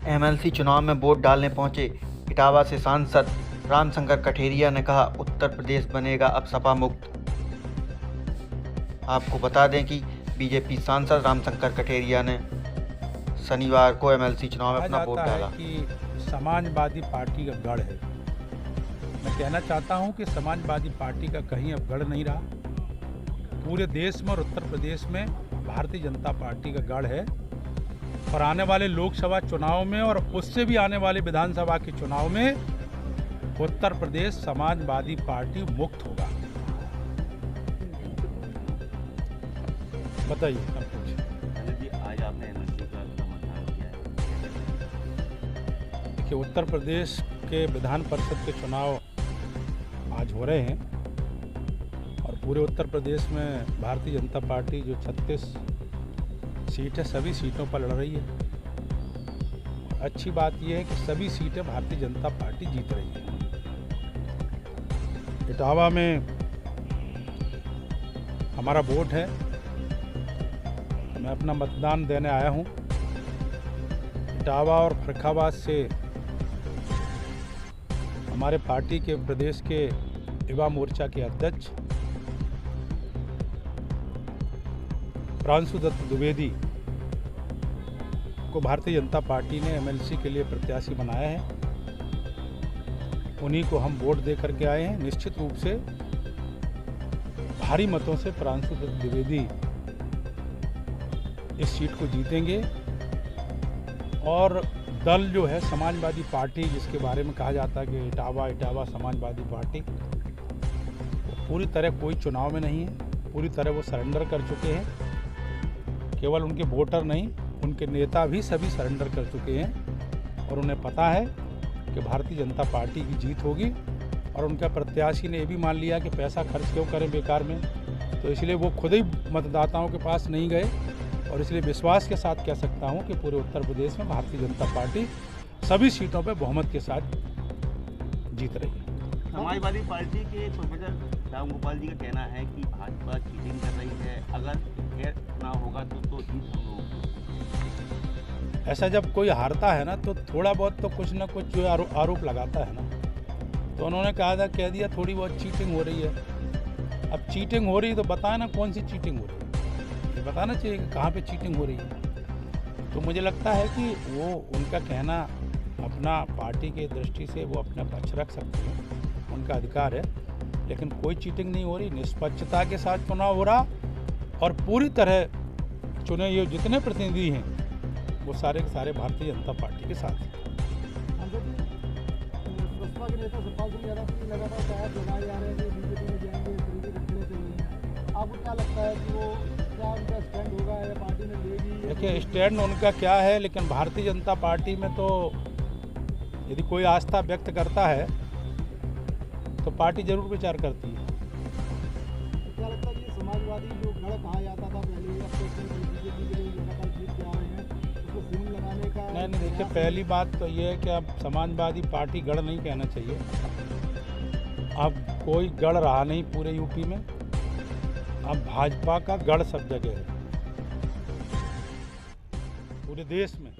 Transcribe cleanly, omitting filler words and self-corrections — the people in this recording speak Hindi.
एमएलसी चुनाव में वोट डालने पहुंचे इटावा से सांसद रामशंकर कठेरिया ने कहा, उत्तर प्रदेश बनेगा अब सपा मुक्त। आपको बता दें कि बीजेपी सांसद रामशंकर कठेरिया ने शनिवार को एमएलसी चुनाव में अपना वोट डाला। कि समाजवादी पार्टी का गढ़ है। मैं कहना चाहता हूं कि समाजवादी पार्टी का कहीं अब गढ़ नहीं रहा। पूरे देश में और उत्तर प्रदेश में भारतीय जनता पार्टी का गढ़ है और आने वाले लोकसभा चुनाव में और उससे भी आने वाले विधानसभा के चुनाव में उत्तर प्रदेश समाजवादी पार्टी मुक्त होगा। बताइए आप कुछ। आज आपने एमएलसी का समर्थन किया है। देखिए, उत्तर प्रदेश के विधान परिषद के चुनाव आज हो रहे हैं और पूरे उत्तर प्रदेश में भारतीय जनता पार्टी जो 36 सीट है सभी सीटों पर लड़ रही है। अच्छी बात यह है कि सभी सीटें भारतीय जनता पार्टी जीत रही है। इटावा में हमारा वोट है, मैं अपना मतदान देने आया हूं। इटावा और फर्रुखाबाद से हमारे पार्टी के प्रदेश के युवा मोर्चा के अध्यक्ष प्रांशु दत्त द्विवेदी को भारतीय जनता पार्टी ने एमएलसी के लिए प्रत्याशी बनाया है। उन्हीं को हम वोट दे करके आए हैं। निश्चित रूप से भारी मतों से प्रांशु दत्त द्विवेदी इस सीट को जीतेंगे और दल जो है समाजवादी पार्टी, जिसके बारे में कहा जाता है कि इटावा समाजवादी पार्टी, पूरी तरह कोई चुनाव में नहीं है। पूरी तरह वो सरेंडर कर चुके हैं। केवल उनके वोटर नहीं, उनके नेता भी सभी सरेंडर कर चुके हैं और उन्हें पता है कि भारतीय जनता पार्टी की जीत होगी। और उनका प्रत्याशी ने ये भी मान लिया कि पैसा खर्च क्यों करें बेकार में, तो इसलिए वो खुद ही मतदाताओं के पास नहीं गए। और इसलिए विश्वास के साथ कह सकता हूं कि पूरे उत्तर प्रदेश में भारतीय जनता पार्टी सभी सीटों पर बहुमत के साथ जीत रही है। समाजवादी पार्टी के प्रोफेसर राम गोपाल जी का कहना है कि भाजपा चीटिंग कर रही है, अगर फेयर चुनाव होगा तो जीत हम लोगों की। ऐसा जब कोई हारता है ना तो थोड़ा बहुत तो कुछ ना कुछ जो आरोप लगाता है ना, तो उन्होंने कह दिया थोड़ी बहुत चीटिंग हो रही है। अब चीटिंग हो रही है तो बताए ना कौन सी चीटिंग हो रही है, ये बताना चाहिए कि कहाँ पे चीटिंग हो रही है। तो मुझे लगता है कि वो उनका कहना अपना पार्टी के दृष्टि से वो अपना पक्ष रख सकते हैं, उनका अधिकार है, लेकिन कोई चीटिंग नहीं हो रही। निष्पक्षता के साथ चुनाव हो रहा और पूरी तरह चुने ये जितने प्रतिनिधि हैं वो सारे के सारे भारतीय जनता पार्टी के साथ हैं। आपको क्या लगता है कि वो क्या उनका स्टैंड होगा या पार्टी में लेगी? देखिए, स्टैंड उनका क्या है, लेकिन भारतीय जनता पार्टी में तो यदि कोई आस्था व्यक्त करता है तो पार्टी जरूर विचार करती है। तो क्या लगता है कि समाजवादी जो गढ़ कहा जाता था पहले, बीजेपी के लोग लगातार जीत के आ रहे हैं, उसको सीन लगाने का? नहीं, देखिए, पहली बात तो ये है कि अब समाजवादी पार्टी गढ़ नहीं कहना चाहिए। अब कोई गढ़ रहा नहीं पूरे यूपी में। अब भाजपा का गढ़ सब जगह है पूरे देश में।